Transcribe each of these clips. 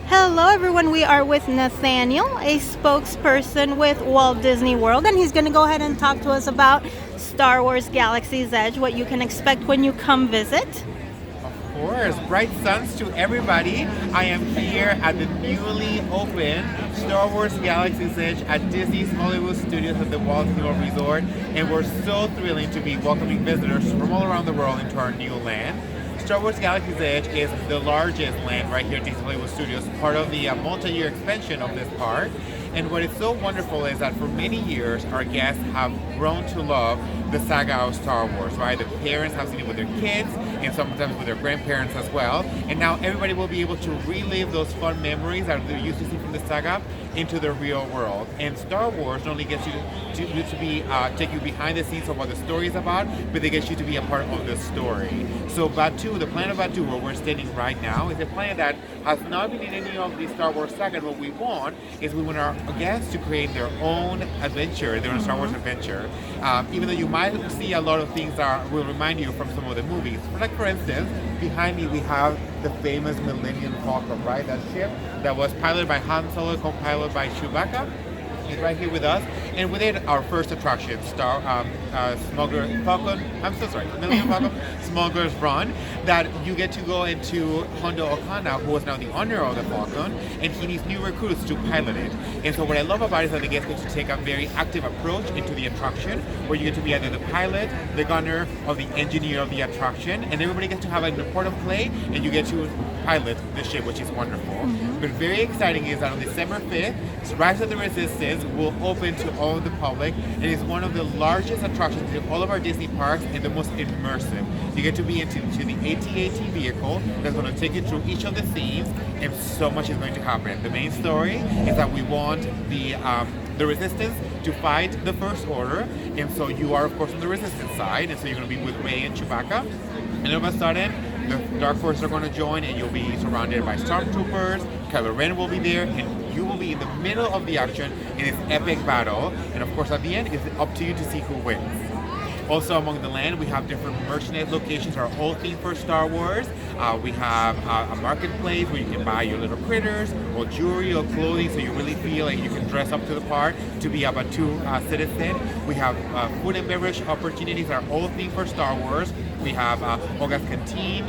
Hello, everyone. We are with Nathaniel, a spokesperson with Walt Disney World, and he's going to go ahead and talk to us about Star Wars Galaxy's Edge, what you can expect when you come visit. Of course, bright suns to everybody. I am here at the newly opened Star Wars Galaxy's Edge at Disney's Hollywood Studios at the Walt Disney World Resort, and we're so thrilling to be welcoming visitors from all around the world into our new land. Star Wars Galaxy's Edge is the largest land right here at Disney Hollywood Studios, part of the multi-year expansion of this park. And what is so wonderful is that for many years, our guests have grown to love the saga of Star Wars, right? The parents have seen it with their kids and sometimes with their grandparents as well. And now everybody will be able to relive those fun memories that they used to see from the saga into the real world. And Star Wars not only gets you to take you behind the scenes of what the story is about, but they get you to be a part of the story. So Batuu, the planet of Batuu, where we're standing right now, is a planet that has not been in any of the Star Wars saga. And what we want is we want our guests to create their own adventure, their own Star Wars adventure. Even though you might see a lot of things that will remind you from some of the movies. Like for instance, behind me we have the famous Millennium Falcon, right? That ship that was piloted by Han Solo, co-piloted by Chewbacca. He's right here with us, and with it, our first attraction, Millennium Falcon, Smuggler's Run, that you get to go into Hondo Okana, who is now the owner of the Falcon, and he needs new recruits to pilot it. And so what I love about it is that the guests get to take a very active approach into the attraction, where you get to be either the pilot, the gunner, or the engineer of the attraction, and everybody gets to have an important play, and you get to pilot the ship, which is wonderful. But very exciting is that on December 5th, Rise of the Resistance will open to all of the public. It is one of the largest attractions in all of our Disney parks and the most immersive. You get to be into the AT-AT vehicle that's going to take you through each of the scenes, and so much is going to happen. The main story is that we want the Resistance to fight the First Order, and so you are of course on the Resistance side, and so you're going to be with Rey and Chewbacca, and all of a sudden the Dark Forces are going to join, and you'll be surrounded by Stormtroopers. Kylo Ren will be there, and you will be in the middle of the action in this epic battle. And of course, at the end, it's up to you to see who wins. Also among the land, we have different merchandise locations are all themed for Star Wars. We have a marketplace where you can buy your little critters, or jewelry, or clothing, so you really feel like you can dress up to the part to be a Batuu citizen. We have food and beverage opportunities that are all themed for Star Wars. We have Olga's Canteen.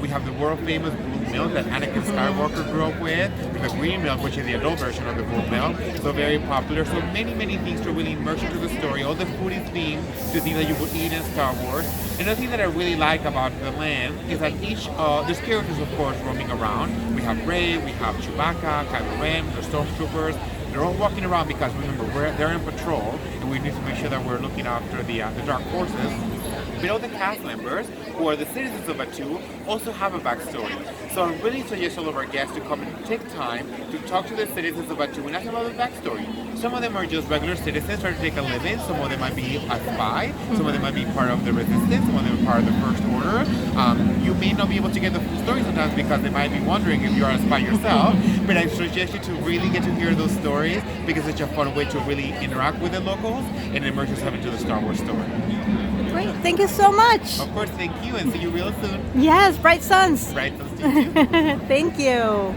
We have the world famous blue milk that Anakin Skywalker grew up with. We have green milk, which is the adult version of the blue milk. So very popular. So many things to really immerse you to the story. All the food is themed to things that you would eat in Star Wars. Another thing that I really like about the land is that there's characters, of course, roaming around. We have Rey, we have Chewbacca, Kylo Ren, the Stormtroopers. They're all walking around because, remember, they're in patrol, and we need to make sure that we're looking after the Dark Forces. But all the cast members, who are the citizens of Batuu, also have a backstory. So I really suggest all of our guests to come and take time to talk to the citizens of Batuu and ask them about the backstory. Some of them are just regular citizens trying to take a living. Some of them might be a spy. Some of them might be part of the Resistance. Some of them are part of the First Order. You may not be able to get the full story sometimes because they might be wondering if you are a spy yourself. But I suggest you to really get to hear those stories because it's a fun way to really interact with the locals and immerse yourself into the Star Wars story. Great. Thank you so much. Of course, thank you, and see you real soon. Yes, bright suns. Bright suns to you too. Thank you.